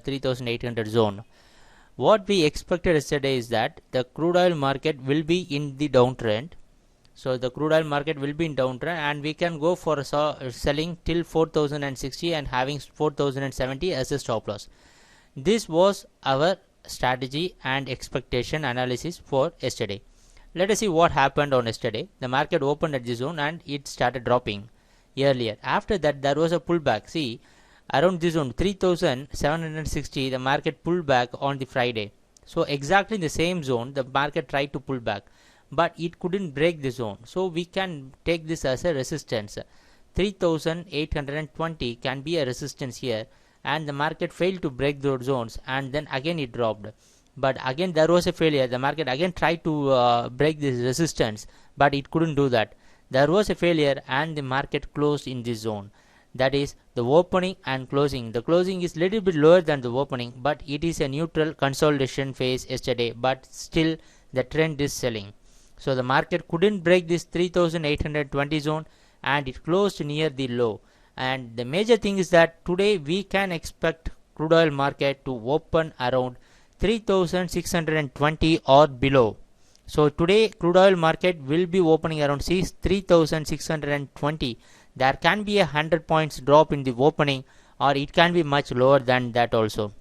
3800 zone. What we expected yesterday is that the crude oil market will be in the downtrend. So the crude oil market will be in downtrend, and we can go for selling till 4060 and having 4070 as a stop loss. This was our strategy and expectation analysis for yesterday. Let us see what happened on yesterday. The market opened at this zone and it started dropping earlier. After that, there was a pullback. See, around this zone 3760, the market pulled back on the Friday. So exactly in the same zone, the market tried to pull back, but it couldn't break the zone. So we can take this as a resistance. 3820 can be a resistance here, and the market failed to break those zones, and then again it dropped. But again there was a failure. The market again tried to break this resistance, but it couldn't do that. There was a failure and the market closed in this zone. That is the opening and closing. The closing is little bit lower than the opening, but it is a neutral consolidation phase yesterday, but still the trend is selling. So the market couldn't break this 3820 zone and it closed near the low. And the major thing is that today we can expect crude oil market to open around 3620 or below. So today crude oil market will be opening around 3620. There can be a 100 points drop in the opening, or it can be much lower than that also,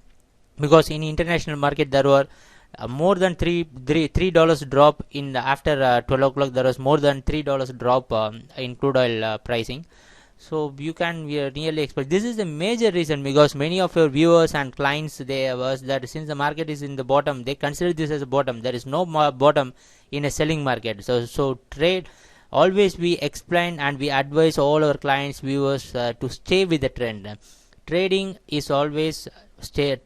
because in international market there were more than $3 drop in the after 12 o'clock. There was more than $3 drop in crude oil pricing. So you can really expect. This is the major reason, because many of your viewers and clients, they was that since the market is in the bottom, they consider this as a bottom. There is no bottom in a selling market. So trade, always we explain and we advise all our clients, viewers to stay with the trend. Trading is always staying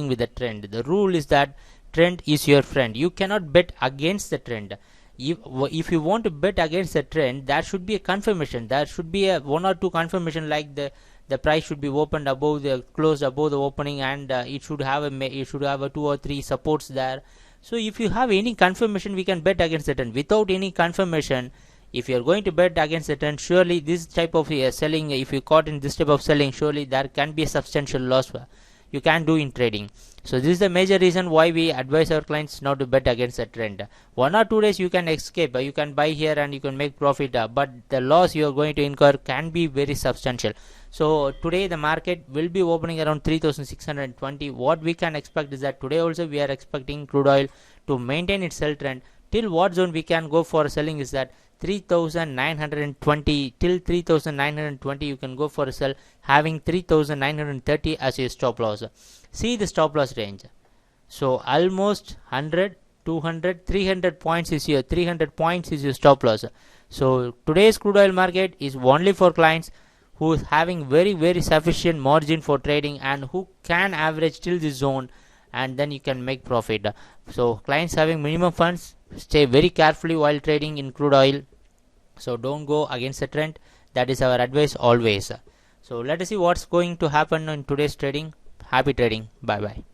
with the trend. The rule is that trend is your friend. You cannot bet against the trend. If you want to bet against the trend, there should be a confirmation. There should be a one or two confirmation, like the price should be opened above the closed above the opening, and it should have a 2 or 3 supports there. So if you have any confirmation, we can bet against the trend. Without any confirmation, if you are going to bet against the trend, surely this type of selling, if you caught in this type of selling, surely there can be a substantial loss you can do in trading. So this is the major reason why we advise our clients not to bet against the trend. 1 or 2 days you can escape, you can buy here and you can make profit, but the loss you are going to incur can be very substantial. So today the market will be opening around 3620. What we can expect is that today also we are expecting crude oil to maintain its sell trend. Till what zone we can go for selling is that 3920. Till 3920 you can go for a sell, having 3930 as your stop loss. See the stop loss range. So almost 100, 200, 300 points is your 300 points is your stop loss. So today's crude oil market is only for clients who is having very sufficient margin for trading and who can average till this zone, and then you can make profit. So clients having minimum funds, stay very carefully while trading in crude oil. So don't go against the trend. That is our advice always. So let us see what's going to happen in today's trading. Happy trading. Bye bye.